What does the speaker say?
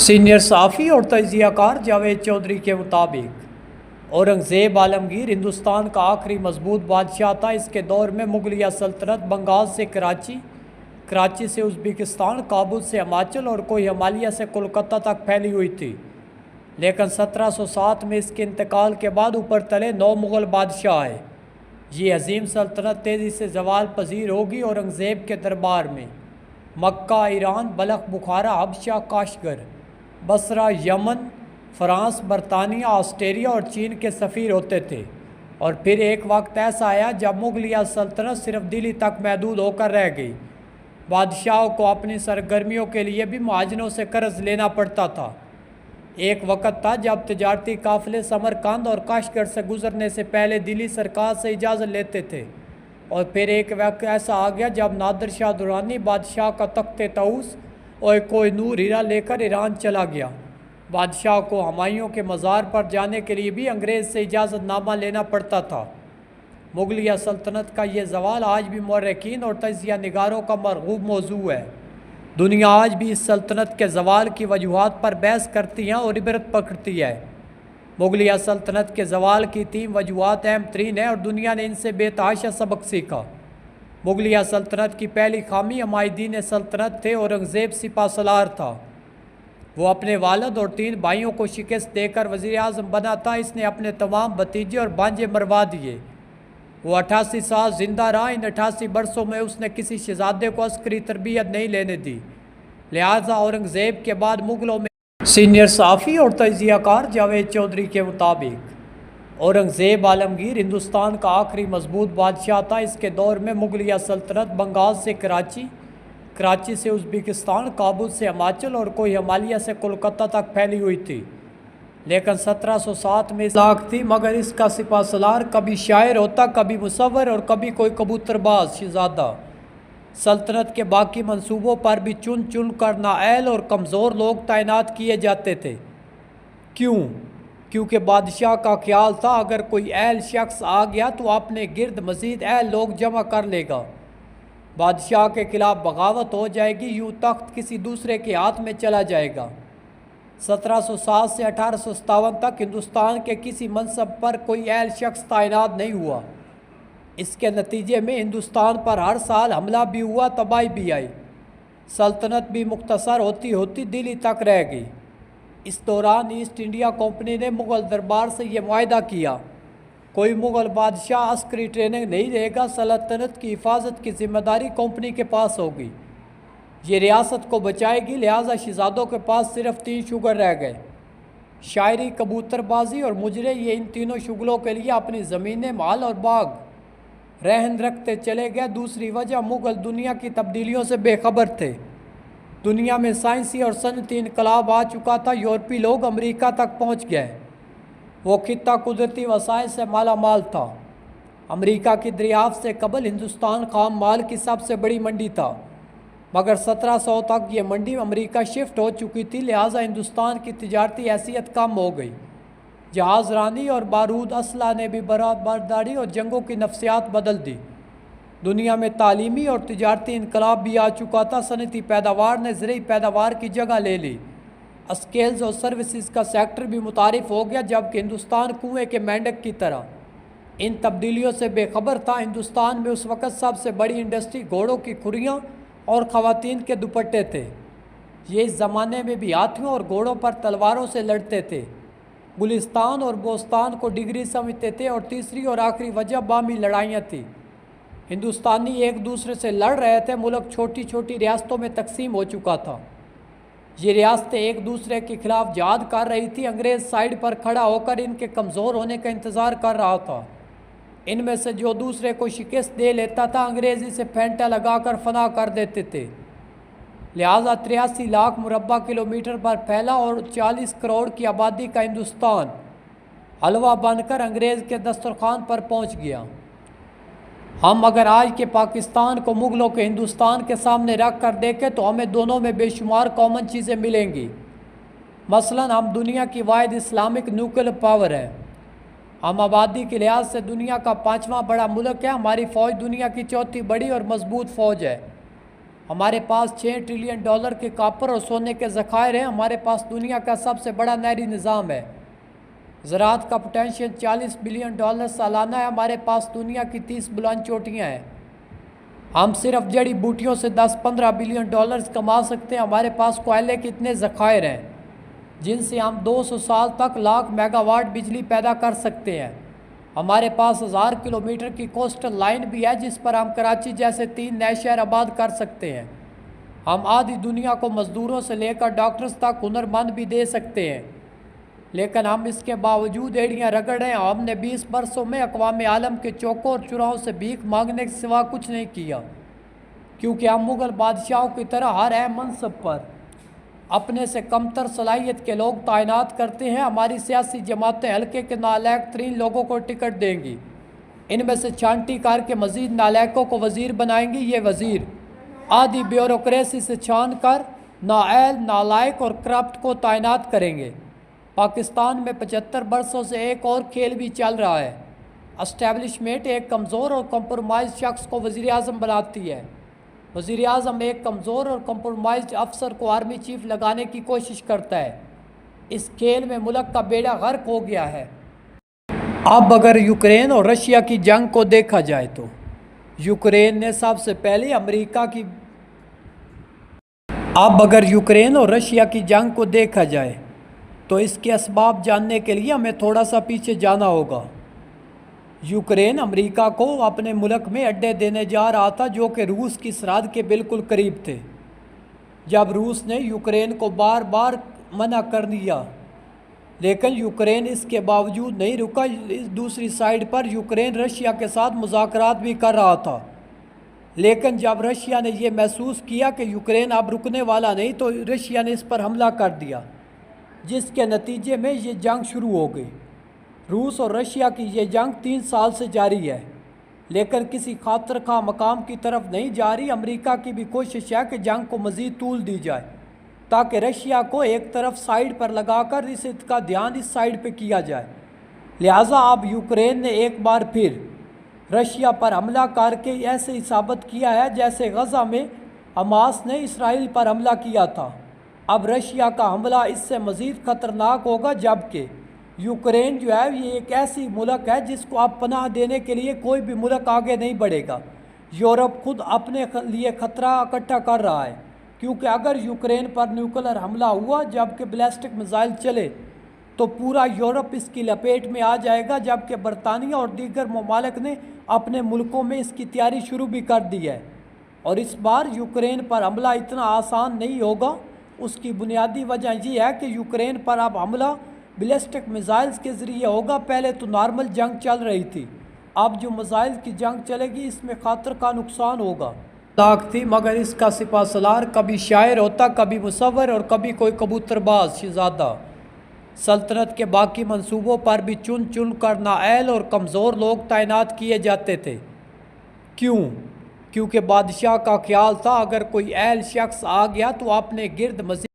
Senior صحافی اور تجزیہ کار جاوید چودھری کے مطابق اورنگزیب عالمگیر ہندوستان کا آخری مضبوط بادشاہ تھا۔ اس کے دور میں مغلیہ سلطنت بنگال سے کراچی سے ازبکستان، کابل سے ہماچل اور کوئی ہمالیہ سے کولکتہ تک پھیلی ہوئی تھی، لیکن 1707 میں اس کے انتقال کے بعد اوپر تلے 9 مغل بادشاہ آئے۔ یہ عظیم سلطنت تیزی سے زوال پذیر ہوگی۔ اورنگزیب کے دربار میں مکہ، ایران، بلخ، بخارا، حبشہ، کاشغر، بصرہ، یمن، فرانس، برطانیہ، آسٹریلیا اور چین کے سفیر ہوتے تھے، اور پھر ایک وقت ایسا آیا جب مغلیہ سلطنت صرف دلی تک محدود ہو کر رہ گئی۔ بادشاہوں کو اپنی سرگرمیوں کے لیے بھی مہاجنوں سے قرض لینا پڑتا تھا۔ ایک وقت تھا جب تجارتی قافلے سمرقند اور کاشغر سے گزرنے سے پہلے دلی سرکار سے اجازت لیتے تھے، اور پھر ایک وقت ایسا آ گیا جب نادر شاہ درانی بادشاہ کا تخت طاؤس اور کوہ نور ہیرا لے کر ایران چلا گیا۔ بادشاہ کو ہمایوں کے مزار پر جانے کے لیے بھی انگریز سے اجازت نامہ لینا پڑتا تھا۔ مغلیہ سلطنت کا یہ زوال آج بھی مورخین اور تجزیہ نگاروں کا مرغوب موضوع ہے۔ دنیا آج بھی اس سلطنت کے زوال کی وجوہات پر بحث کرتی ہے اور عبرت پکڑتی ہے۔ مغلیہ سلطنت کے زوال کی 3 وجوہات اہم ترین ہیں، اور دنیا نے ان سے بے تحاشا سبق سیکھا۔ مغلیہ سلطنت کی پہلی خامی عمائدین سلطنت تھے۔ اورنگزیب سپہ سالار تھا۔ وہ اپنے والد اور 3 بھائیوں کو شکست دے کر وزیر اعظم بنا تھا۔ اس نے اپنے تمام بھتیجے اور بھانجے مروا دیے۔ وہ 88 سال زندہ رہا۔ ان 88 برسوں میں اس نے کسی شہزادے کو عسکری تربیت نہیں لینے دی، لہذا اورنگزیب کے بعد مغلوں میں سینئر صحافی اور تجزیہ کار جاوید چودھری کے مطابق اورنگزیب عالمگیر ہندوستان کا آخری مضبوط بادشاہ تھا۔ اس کے دور میں مغلیہ سلطنت بنگال سے کراچی سے ازبکستان، کابل سے ہماچل اور کوئی ہمالیہ سے کولکتہ تک پھیلی ہوئی تھی، لیکن 1707 میں لاکھ تھی، مگر اس کا سپہ سالار کبھی شاعر ہوتا، کبھی مصور اور کبھی کوئی کبوتر باز شہزادہ۔ سلطنت کے باقی منصوبوں پر بھی چن چن کر نااہل اور کمزور لوگ تعینات کیے جاتے تھے۔ کیونکہ بادشاہ کا خیال تھا اگر کوئی اہل شخص آ گیا تو اپنے گرد مزید اہل لوگ جمع کر لے گا، بادشاہ کے خلاف بغاوت ہو جائے گی، یوں تخت کسی دوسرے کے ہاتھ میں چلا جائے گا۔ 1707 سے 1857 تک ہندوستان کے کسی منصب پر کوئی اہل شخص تعینات نہیں ہوا۔ اس کے نتیجے میں ہندوستان پر ہر سال حملہ بھی ہوا، تباہی بھی آئی۔ سلطنت بھی مختصر ہوتی ہوتی دلی تک رہ گئی۔ اس دوران ایسٹ انڈیا کمپنی نے مغل دربار سے یہ معاہدہ کیا، کوئی مغل بادشاہ عسکری ٹریننگ نہیں دے گا، سلطنت کی حفاظت کی ذمہ داری کمپنی کے پاس ہوگی، یہ ریاست کو بچائے گی، لہٰذا شہزادوں کے پاس صرف 3 شوگر رہ گئے: شاعری، کبوتر بازی اور مجرے۔ یہ ان تینوں شغلوں کے لیے اپنی زمینیں، مال اور باغ رہن رکھتے چلے گئے۔ دوسری وجہ، مغل دنیا کی تبدیلیوں سے بے خبر تھے۔ دنیا میں سائنسی اور صنعتی انقلاب آ چکا تھا، یورپی لوگ امریکہ تک پہنچ گئے، وہ خطہ قدرتی وسائل سے مالا مال تھا۔ امریکہ کی دریافت سے قبل ہندوستان خام مال کی سب سے بڑی منڈی تھا، مگر 1700 تک یہ منڈی امریکہ شفٹ ہو چکی تھی، لہٰذا ہندوستان کی تجارتی حیثیت کم ہو گئی۔ جہاز رانی اور بارود اسلحہ نے بھی برداری اور جنگوں کی نفسیات بدل دی۔ دنیا میں تعلیمی اور تجارتی انقلاب بھی آ چکا تھا۔ صنعتی پیداوار نے زرعی پیداوار کی جگہ لے لی۔ اسکلز اور سروسز کا سیکٹر بھی متعارف ہو گیا، جبکہ ہندوستان کنویں کے مینڈک کی طرح ان تبدیلیوں سے بے خبر تھا۔ ہندوستان میں اس وقت سب سے بڑی انڈسٹری گھوڑوں کی کھریاں اور خواتین کے دوپٹے تھے۔ یہ اس زمانے میں بھی ہاتھیوں اور گھوڑوں پر تلواروں سے لڑتے تھے، گلستان اور بوستان کو ڈگری سمجھتے تھے، اور تیسری اور آخری وجہ باہمی لڑائیاں تھیں۔ ہندوستانی ایک دوسرے سے لڑ رہے تھے، ملک چھوٹی چھوٹی ریاستوں میں تقسیم ہو چکا تھا، یہ ریاستیں ایک دوسرے کے خلاف جہاد کر رہی تھی۔ انگریز سائیڈ پر کھڑا ہو کر ان کے کمزور ہونے کا انتظار کر رہا تھا۔ ان میں سے جو دوسرے کو شکست دے لیتا تھا، انگریزی سے پھینٹا لگا کر فنا کر دیتے تھے۔ لہٰذا 83 لاکھ مربع کلومیٹر پر پھیلا اور 40 کروڑ کی آبادی کا ہندوستان حلوہ بن کر انگریز کے دسترخوان پر پہنچ گیا۔ ہم اگر آج کے پاکستان کو مغلوں کے ہندوستان کے سامنے رکھ کر دیکھیں تو ہمیں دونوں میں بے شمار کامن چیزیں ملیں گی۔ مثلاً ہم دنیا کی واحد اسلامک نیوکلیر پاور ہیں، ہم آبادی کے لحاظ سے دنیا کا 5واں بڑا ملک ہے، ہماری فوج دنیا کی 4تھی بڑی اور مضبوط فوج ہے، ہمارے پاس 6 ٹریلین ڈالر کے کاپر اور سونے کے ذخائر ہیں، ہمارے پاس دنیا کا سب سے بڑا نہری نظام ہے، زراعت کا پوٹینشیل 40 بلین ڈالر سالانہ ہے، ہمارے پاس دنیا کی 30 بلند چوٹیاں ہیں، ہم صرف جڑی بوٹیوں سے 10-15 بلین ڈالرز کما سکتے ہیں، ہمارے پاس کوئلے کے اتنے ذخائر ہیں جن سے ہم 200 سال تک لاکھ میگا واٹ بجلی پیدا کر سکتے ہیں، ہمارے پاس 1000 کلومیٹر کی کوسٹل لائن بھی ہے جس پر ہم کراچی جیسے 3 نئے شہر آباد کر سکتے ہیں، ہم آدھی دنیا کو مزدوروں سے لے کر ڈاکٹرز تک ہنرمند بھی دے سکتے ہیں، لیکن ہم اس کے باوجود ایڑیاں رگڑ رہے ہیں، ہم نے 20 برسوں میں اقوام عالم کے چوکوں اور چراہوں سے بھیک مانگنے کے سوا کچھ نہیں کیا، کیونکہ ہم مغل بادشاہوں کی طرح ہر اہم منصب پر اپنے سے کمتر صلاحیت کے لوگ تعینات کرتے ہیں، ہماری سیاسی جماعتیں حلقے کے نالائق ترین لوگوں کو ٹکٹ دیں گی، ان میں سے چھانٹی کر کے مزید نالائقوں کو وزیر بنائیں گی، یہ وزیر آدھی بیوروکریسی سے چھان کر نااہل، نالائق اور کرپٹ کو تعینات کریں گے۔ پاکستان میں 75 برسوں سے ایک اور کھیل بھی چل رہا ہے، اسٹیبلشمنٹ ایک کمزور اور کمپرومائز شخص کو وزیر اعظم بناتی ہے، وزیر اعظم ایک کمزور اور کمپرومائزڈ افسر کو آرمی چیف لگانے کی کوشش کرتا ہے، اس کھیل میں ملک کا بیڑا غرق ہو گیا ہے۔ اب اگر یوکرین اور رشیا کی جنگ کو دیکھا جائے تو یوکرین نے سب سے پہلے امریکہ کی جنگ کو دیکھا جائے تو اس کے اسباب جاننے کے لیے ہمیں تھوڑا سا پیچھے جانا ہوگا۔ یوکرین امریکہ کو اپنے ملک میں اڈے دینے جا رہا تھا جو کہ روس کی سرحد کے بالکل قریب تھے، جب روس نے یوکرین کو بار بار منع کر دیا لیکن یوکرین اس کے باوجود نہیں رکا، دوسری سائیڈ پر یوکرین رشیا کے ساتھ مذاکرات بھی کر رہا تھا، لیکن جب رشیا نے یہ محسوس کیا کہ یوکرین اب رکنے والا نہیں تو رشیا نے اس پر حملہ کر دیا، جس کے نتیجے میں یہ جنگ شروع ہو گئی۔ روس اور رشیا کی یہ جنگ 3 سال سے جاری ہے لیکن کسی خاطر خواہ مقام کی طرف نہیں جا رہی، امریکہ کی بھی کوشش ہے کہ جنگ کو مزید طول دی جائے تاکہ رشیا کو ایک طرف سائیڈ پر لگا کر اس کا دھیان اس سائیڈ پہ کیا جائے، لہٰذا اب یوکرین نے ایک بار پھر رشیا پر حملہ کر کے ایسے ہی ثابت کیا ہے جیسے غزہ میں حماس نے اسرائیل پر حملہ کیا تھا، اب رشیا کا حملہ اس سے مزید خطرناک ہوگا، جبکہ یوکرین جو ہے یہ ایک ایسی ملک ہے جس کو اب پناہ دینے کے لیے کوئی بھی ملک آگے نہیں بڑھے گا، یورپ خود اپنے لیے خطرہ اکٹھا کر رہا ہے، کیونکہ اگر یوکرین پر نیوکلر حملہ ہوا جبکہ بیلسٹک میزائل چلے تو پورا یورپ اس کی لپیٹ میں آ جائے گا، جبکہ برطانیہ اور دیگر ممالک نے اپنے ملکوں میں اس کی تیاری شروع بھی کر دی ہے، اور اس بار یوکرین پر حملہ اتنا آسان نہیں ہوگا، اس کی بنیادی وجہ یہ ہے کہ یوکرین پر اب حملہ بیلسٹک میزائلز کے ذریعے ہوگا، پہلے تو نارمل جنگ چل رہی تھی، اب جو میزائل کی جنگ چلے گی اس میں خاطر کا نقصان ہوگا۔ تھی مگر اس کا سپہ سالار کبھی شاعر ہوتا، کبھی مصور اور کبھی کوئی کبوتر باز شہزادہ، سلطنت کے باقی منصوبوں پر بھی چن چن کر نااہل اور کمزور لوگ تعینات کیے جاتے تھے، کیونکہ بادشاہ کا خیال تھا اگر کوئی اہل شخص آ گیا تو اپنے گرد مزید